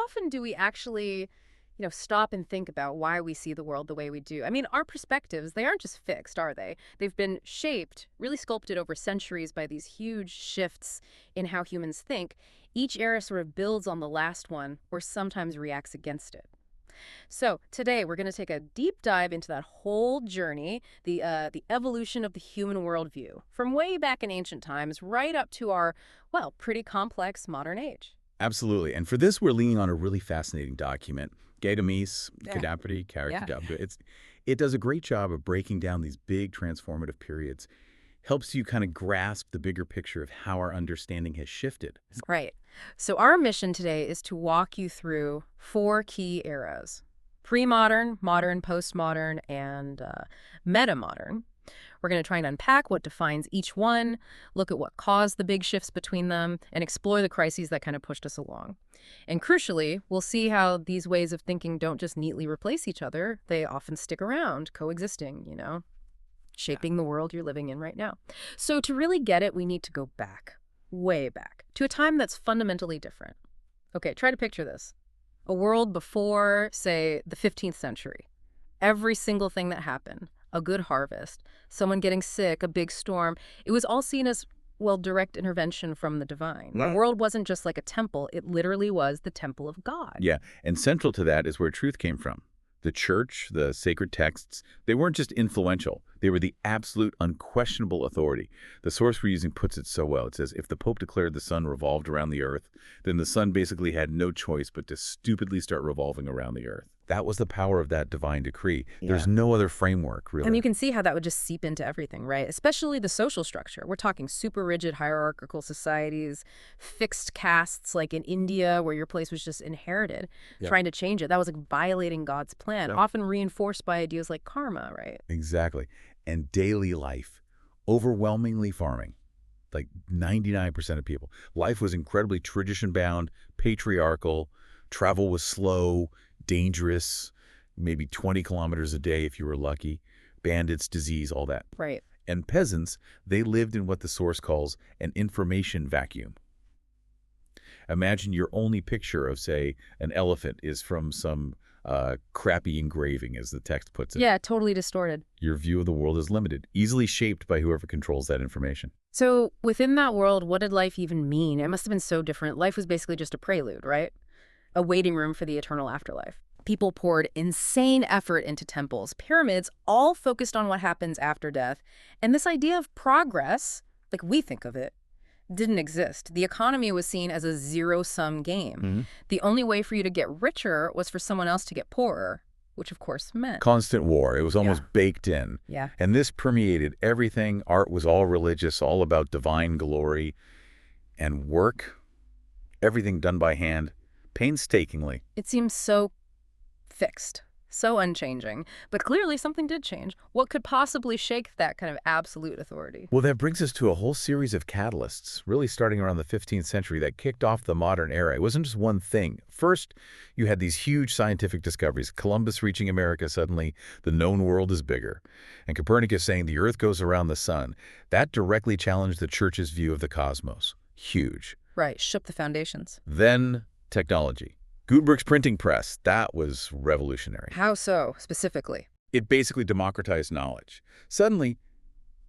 often do we actually, stop and think about why we see the world the way we do? I mean, our perspectives, they aren't just fixed, are they? They've been shaped, really sculpted over centuries by these huge shifts in how humans think. Each era sort of builds on the last one or sometimes reacts against it. So today we're going to take a deep dive into that whole journey, the evolution of the human worldview, from way back in ancient times right up to our, well, pretty complex modern age. Absolutely. And for this, we're leaning on a really fascinating document, Gadamis, Yeah. Cadapity, Yeah. Character. It does a great job of breaking down these big transformative periods, helps you kind of grasp the bigger picture of how our understanding has shifted. Right. So our mission today is to walk you through 4 key eras: pre-modern, modern, postmodern, and metamodern. We're going to try and unpack what defines each one, look at what caused the big shifts between them, and explore the crises that kind of pushed us along. And crucially, we'll see how these ways of thinking don't just neatly replace each other. They often stick around, coexisting, shaping the world you're living in right now. So to really get it, we need to go back, way back, to a time that's fundamentally different. Okay, try to picture this. A world before, say, the 15th century. Every single thing that happened, a good harvest, someone getting sick, a big storm, it was all seen as, well, direct intervention from the divine. The world wasn't just like a temple, it literally was the temple of God. Yeah, and central to that is where truth came from. The church, the sacred texts, they weren't just influential. They were the absolute, unquestionable authority. The source we're using puts it so well. It says, if the Pope declared the sun revolved around the earth, then the sun basically had no choice but to stupidly start revolving around the earth. That was the power of that divine decree. Yeah. There's no other framework, really. And you can see how that would just seep into everything, right? Especially the social structure. We're talking super rigid hierarchical societies, fixed castes like in India where your place was just inherited. Yeah. Trying to change it, that was like violating God's plan, often reinforced by ideas like karma, right? Exactly. And daily life, overwhelmingly farming. Like 99% of people. Life was incredibly tradition-bound, patriarchal, travel was slow, dangerous, maybe 20 kilometers a day if you were lucky, bandits, disease, all that. Right. And peasants, they lived in what the source calls an information vacuum. Imagine your only picture of, say, an elephant is from some crappy engraving, as the text puts it. Yeah, totally distorted. Your view of the world is limited, easily shaped by whoever controls that information. So within that world, what did life even mean? It must have been so different. Life was basically just a prelude, right? A waiting room for the eternal afterlife. People poured insane effort into temples, pyramids, all focused on what happens after death. And this idea of progress, like we think of it, didn't exist. The economy was seen as a zero-sum game. Mm-hmm. The only way for you to get richer was for someone else to get poorer, which of course meant constant war. It was almost baked in. Yeah. And this permeated everything. Art was all religious, all about divine glory. And work, everything done by hand, painstakingly. It seems so fixed, so unchanging. But clearly something did change. What could possibly shake that kind of absolute authority? Well, that brings us to a whole series of catalysts, really starting around the 15th century that kicked off the modern era. It wasn't just one thing. First, you had these huge scientific discoveries. Columbus reaching America, suddenly the known world is bigger. And Copernicus saying the earth goes around the sun. That directly challenged the church's view of the cosmos. Huge. Right, shook the foundations. Then technology. Gutenberg's printing press, that was revolutionary. How so, specifically? It basically democratized knowledge. Suddenly,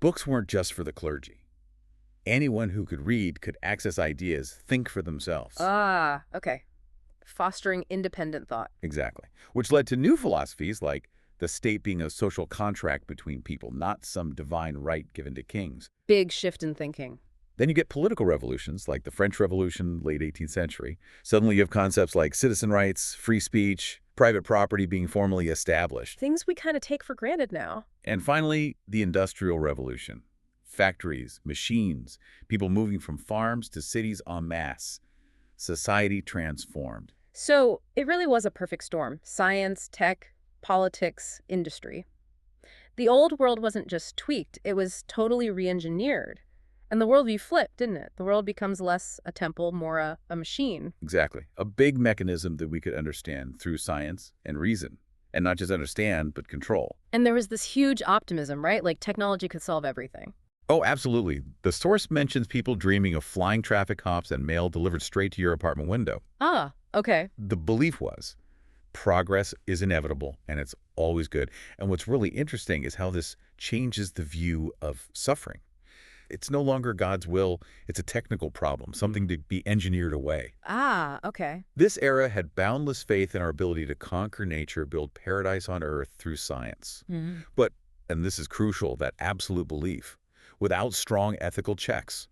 books weren't just for the clergy. Anyone who could read could access ideas, think for themselves. Ah, okay. Fostering independent thought. Exactly. Which led to new philosophies like the state being a social contract between people, not some divine right given to kings. Big shift in thinking. Then you get political revolutions like the French Revolution, late 18th century. Suddenly you have concepts like citizen rights, free speech, private property being formally established. Things we kind of take for granted now. And finally, the Industrial Revolution. Factories, machines, people moving from farms to cities en masse. Society transformed. So it really was a perfect storm. Science, tech, politics, industry. The old world wasn't just tweaked, it was totally re-engineered. And the worldview flipped, didn't it? The world becomes less a temple, more a machine. Exactly. A big mechanism that we could understand through science and reason. And not just understand, but control. And there was this huge optimism, right? Like technology could solve everything. Oh, absolutely. The source mentions people dreaming of flying traffic cops and mail delivered straight to your apartment window. Ah, Okay. The belief was progress is inevitable and it's always good. And what's really interesting is how this changes the view of suffering. It's no longer God's will, it's a technical problem, something to be engineered away. Ah, okay. This era had boundless faith in our ability to conquer nature, build paradise on earth through science. Mhm. But, and this is crucial, that absolute belief, without strong ethical checks,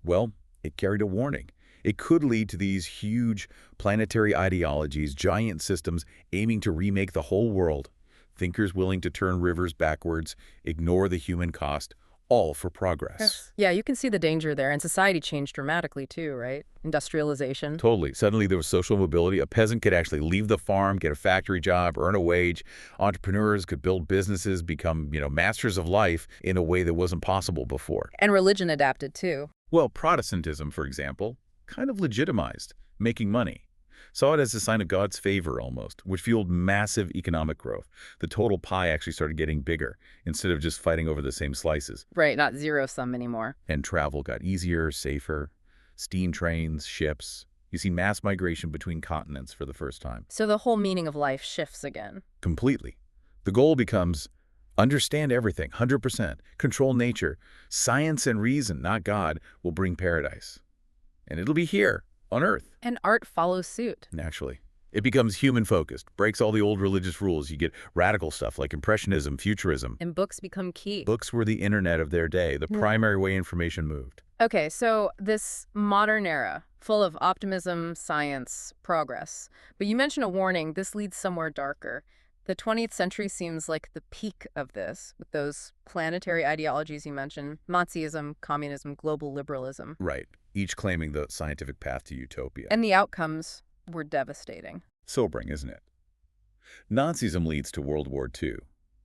well, it carried a warning. It could lead to these huge planetary ideologies, giant systems aiming to remake the whole world, thinkers willing to turn rivers backwards, ignore the human cost, all for progress. Yeah, you can see the danger there. And society changed dramatically too, right? Industrialization. Totally. Suddenly there was social mobility. A peasant could actually leave the farm, get a factory job, earn a wage. Entrepreneurs could build businesses, become, masters of life in a way that wasn't possible before. And religion adapted too. Well, Protestantism, for example, kind of legitimized making money. Saw it as a sign of God's favor almost, which fueled massive economic growth. The total pie actually started getting bigger instead of just fighting over the same slices. Right, not zero sum anymore. And travel got easier, safer. Steam trains, ships. You see mass migration between continents for the first time. So the whole meaning of life shifts again. Completely. The goal becomes understand everything, 100%, control nature. Science and reason, not God, will bring paradise. And it'll be here, on Earth. And art follows suit. Naturally. It becomes human-focused, breaks all the old religious rules. You get radical stuff like Impressionism, Futurism. And books become key. Books were the internet of their day, the primary way information moved. Okay, so this modern era, full of optimism, science, progress. But you mentioned a warning, this leads somewhere darker. The 20th century seems like the peak of this, with those planetary ideologies you mentioned, Nazism, communism, global liberalism. Right, each claiming the scientific path to utopia. And the outcomes were devastating. Sobering, isn't it? Nazism leads to World War II,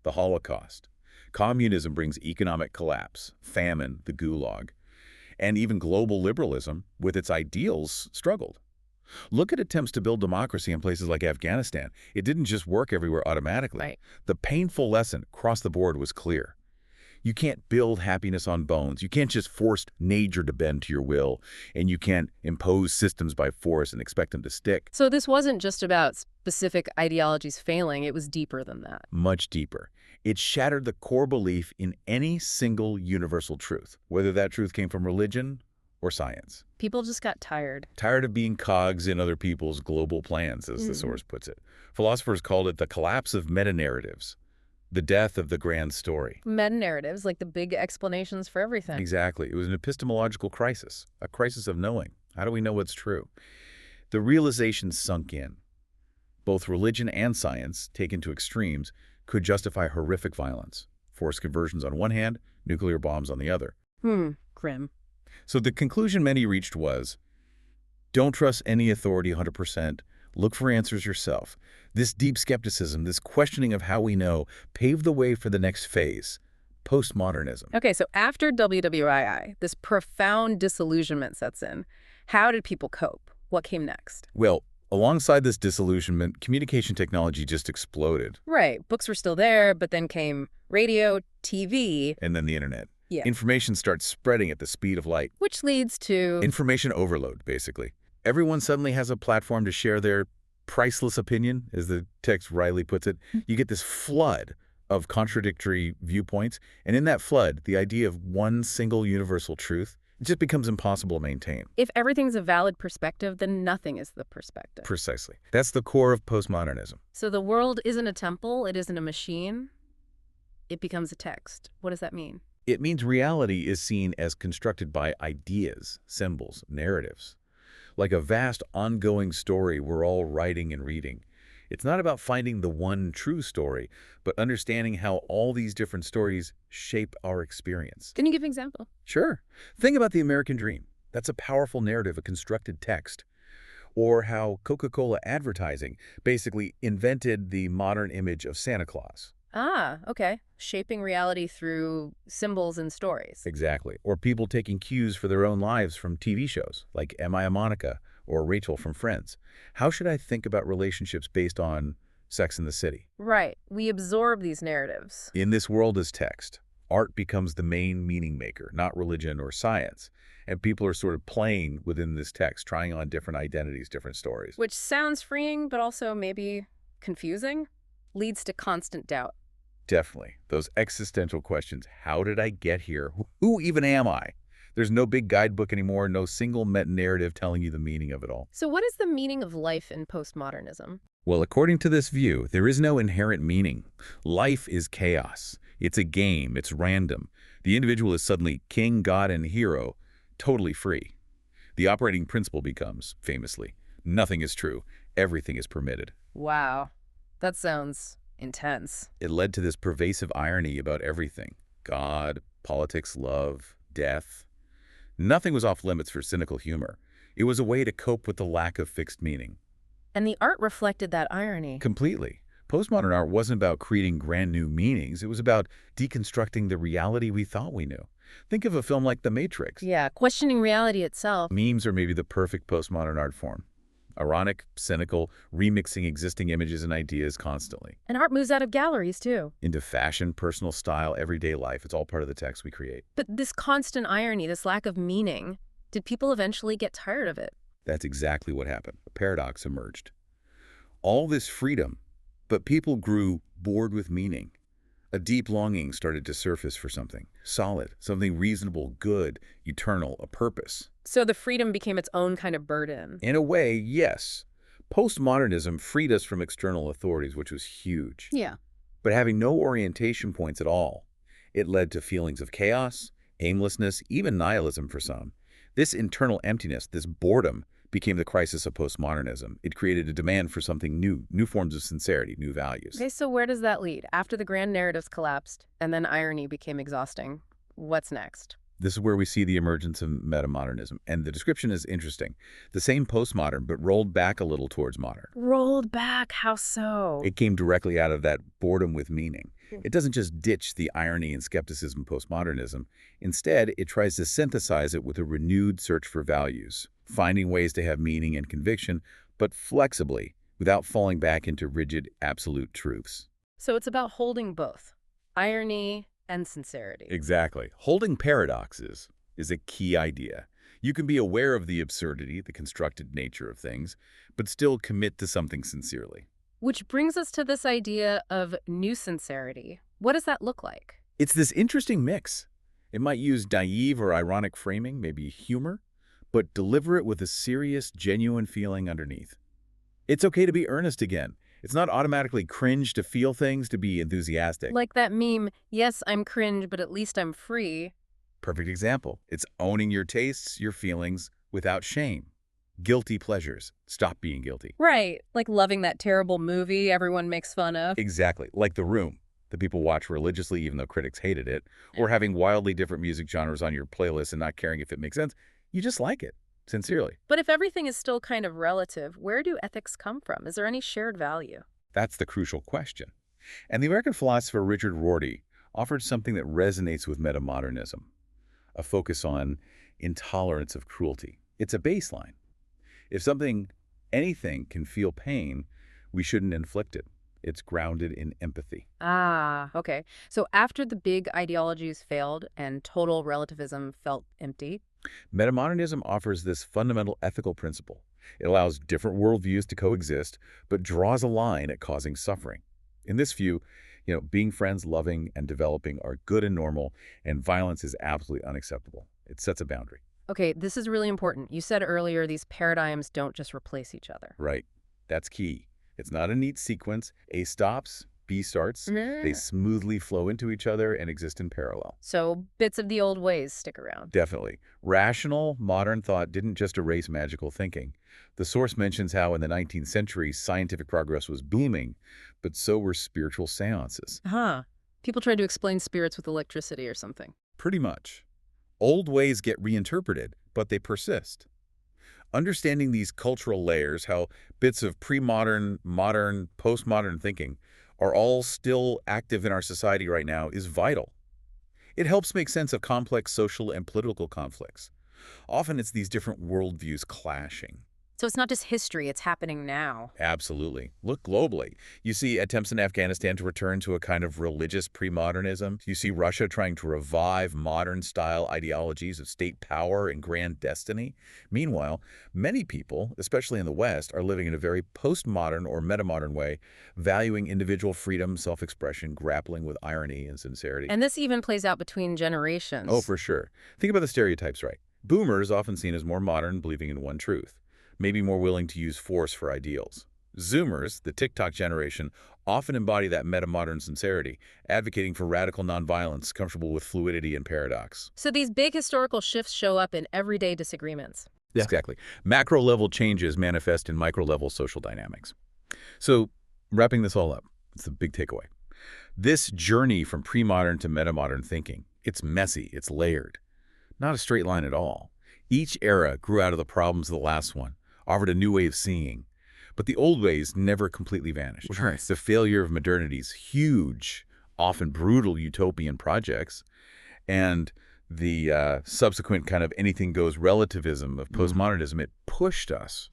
the Holocaust. Communism brings economic collapse, famine, the Gulag. And even global liberalism, with its ideals, struggled. Look at attempts to build democracy in places like Afghanistan. It didn't just work everywhere automatically. Right. The painful lesson across the board was clear. You can't build happiness on bones. You can't just force nature to bend to your will, and you can't impose systems by force and expect them to stick. So this wasn't just about specific ideologies failing, it was deeper than that. Much deeper. It shattered the core belief in any single universal truth, whether that truth came from religion or science. People just got tired. Tired of being cogs in other people's global plans, as the source puts it. Philosophers called it the collapse of meta-narratives, the death of the grand story. Meta-narratives, like the big explanations for everything. Exactly. It was an epistemological crisis, a crisis of knowing. How do we know what's true? The realization sunk in. Both religion and science, taken to extremes, could justify horrific violence. Forced conversions on one hand, nuclear bombs on the other. Grim. So the conclusion many reached was, don't trust any authority 100%. Look for answers yourself. This deep skepticism, this questioning of how we know, paved the way for the next phase, postmodernism. Okay, so after WWII, this profound disillusionment sets in. How did people cope? What came next? Well, alongside this disillusionment, communication technology just exploded. Right, books were still there, but then came radio, TV. And then the internet. Yeah. Information starts spreading at the speed of light. Which leads to... Information overload, basically. Everyone suddenly has a platform to share their priceless opinion, as the text rightly puts it. You get this flood of contradictory viewpoints, and in that flood, the idea of one single universal truth, it just becomes impossible to maintain. If everything's a valid perspective, then nothing is the perspective. Precisely. That's the core of postmodernism. So the world isn't a temple, it isn't a machine, it becomes a text. What does that mean? It means reality is seen as constructed by ideas, symbols, narratives. Like a vast ongoing story we're all writing and reading. It's not about finding the one true story, but understanding how all these different stories shape our experience. Can you give an example? Sure. Think about the American dream. That's a powerful narrative, a constructed text. Or how Coca-Cola advertising basically invented the modern image of Santa Claus. Ah, okay. Shaping reality through symbols and stories. Exactly. Or people taking cues for their own lives from TV shows, like Am I a Monica or Rachel from Friends. How should I think about relationships based on Sex and the City? Right. We absorb these narratives. In this world as text, Art becomes the main meaning maker, not religion or science. And people are sort of playing within this text, trying on different identities, different stories. Which sounds freeing, but also maybe confusing, leads to constant doubt. Definitely. Those existential questions. How did I get here? Who even am I? There's no big guidebook anymore, no single meta-narrative telling you the meaning of it all. So what is the meaning of life in postmodernism? Well, according to this view, there is no inherent meaning. Life is chaos. It's a game. It's random. The individual is suddenly king, god, and hero, totally free. The operating principle becomes, famously, nothing is true. Everything is permitted. Wow, that sounds intense. It led to this pervasive irony about everything. God, politics, love, death. Nothing was off limits for cynical humor. It was a way to cope with the lack of fixed meaning. And the art reflected that irony. Completely. Postmodern art wasn't about creating brand new meanings. It was about deconstructing the reality we thought we knew. Think of a film like The Matrix. Yeah, questioning reality itself. Memes are maybe the perfect postmodern art form. Ironic, cynical, remixing existing images and ideas constantly. And art moves out of galleries, too. Into fashion, personal style, everyday life. It's all part of the text we create. But this constant irony, this lack of meaning, did people eventually get tired of it? That's exactly what happened. A paradox emerged. All this freedom, but people grew bored with meaning. A deep longing started to surface for something solid, something reasonable, good, eternal, a purpose. So the freedom became its own kind of burden. In a way, yes. Postmodernism freed us from external authorities, which was huge. Yeah. But having no orientation points at all, it led to feelings of chaos, aimlessness, even nihilism for some. This internal emptiness, this boredom, became the crisis of postmodernism. It created a demand for something new forms of sincerity, new values. Okay, so where does that lead? After the grand narratives collapsed, and then irony became exhausting, what's next? This is where we see the emergence of metamodernism, and the description is interesting. The same postmodern, but rolled back a little towards modern. Rolled back? How so? It came directly out of that boredom with meaning. It doesn't just ditch the irony and skepticism of postmodernism. Instead, it tries to synthesize it with a renewed search for values, finding ways to have meaning and conviction, but flexibly, without falling back into rigid, absolute truths. So it's about holding both, irony and sincerity. Exactly. Holding paradoxes is a key idea. You can be aware of the absurdity, the constructed nature of things, but still commit to something sincerely. Which brings us to this idea of new sincerity. What does that look like? It's this interesting mix. It might use naive or ironic framing, maybe humor, but deliver it with a serious, genuine feeling underneath. It's okay to be earnest again. It's not automatically cringe to feel things, to be enthusiastic. Like that meme, yes, I'm cringe, but at least I'm free. Perfect example. It's owning your tastes, your feelings, without shame. Guilty pleasures. Stop being guilty. Right, like loving that terrible movie everyone makes fun of. Exactly. Like The Room, that people watch religiously even though critics hated it, or having wildly different music genres on your playlist and not caring if it makes sense. You just like it, sincerely. But if everything is still kind of relative, where do ethics come from? Is there any shared value? That's the crucial question. And the American philosopher Richard Rorty offered something that resonates with metamodernism, a focus on intolerance of cruelty. It's a baseline. If anything can feel pain, we shouldn't inflict it. It's grounded in empathy. Ah, okay. So after the big ideologies failed and total relativism felt empty, Metamodernism offers this fundamental ethical principle. It allows different worldviews to coexist, but draws a line at causing suffering. In this view, being friends, loving, and developing are good and normal, and violence is absolutely unacceptable. It sets a boundary. okay, this is really important. You said earlier these paradigms don't just replace each other. Right. That's key. It's not a neat sequence. A stops, B starts. They smoothly flow into each other and exist in parallel. So bits of the old ways stick around. Definitely. Rational, modern thought didn't just erase magical thinking. The source mentions how in the 19th century, scientific progress was booming, but so were spiritual seances. Huh. People tried to explain spirits with electricity or something. Pretty much. Old ways get reinterpreted, but they persist. Understanding these cultural layers, how bits of pre-modern, modern, postmodern thinking are all still active in our society right now is vital. It helps make sense of complex social and political conflicts. Often it's these different worldviews clashing. So it's not just history, it's happening now. Absolutely. Look globally. You see attempts in Afghanistan to return to a kind of religious pre-modernism. You see Russia trying to revive modern-style ideologies of state power and grand destiny. Meanwhile, many people, especially in the West, are living in a very postmodern or metamodern way, valuing individual freedom, self-expression, grappling with irony and sincerity. And this even plays out between Oh, generations. for sure. Think about the stereotypes, right? Boomers, often seen as more modern, believing in one truth, maybe more willing to use force for ideals. Zoomers, the TikTok generation, often embody that metamodern sincerity, advocating for radical nonviolence, comfortable with fluidity and paradox. So these big historical shifts show up in everyday disagreements. Yeah. Exactly. Macro-level changes manifest in micro-level social dynamics. So, wrapping this all up, it's the big takeaway. This journey from pre-modern to metamodern thinking, it's messy, it's layered. Not a straight line at all. Each era grew out of the problems of the last one, offered a new way of seeing. But the old ways never completely vanished. Right. The failure of modernity's huge, often brutal utopian projects, and the subsequent kind of anything-goes relativism of postmodernism, it pushed us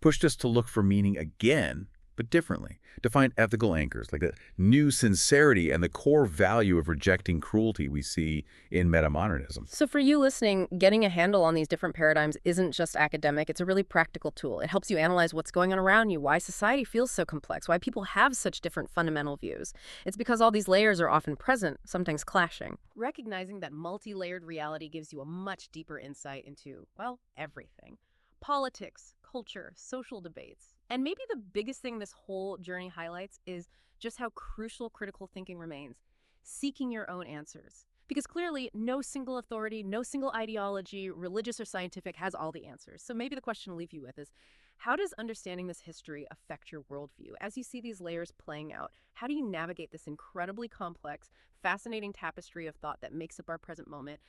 to look for meaning again, but differently, to find ethical anchors, like the new sincerity and the core value of rejecting cruelty we see in metamodernism. So for you listening, getting a handle on these different paradigms isn't just academic, it's a really practical tool. It helps you analyze what's going on around you, why society feels so complex, why people have such different fundamental views. It's because all these layers are often present, sometimes clashing. Recognizing that multi-layered reality gives you a much deeper insight into, well, everything. Politics, culture, social debates. And maybe the biggest thing this whole journey highlights is just how crucial critical thinking remains, seeking your own answers. Because clearly, no single authority, no single ideology, religious or scientific, has all the answers. So maybe the question to leave you with is, how does understanding this history affect your worldview? As you see these layers playing out, how do you navigate this incredibly complex, fascinating tapestry of thought that makes up our present moment?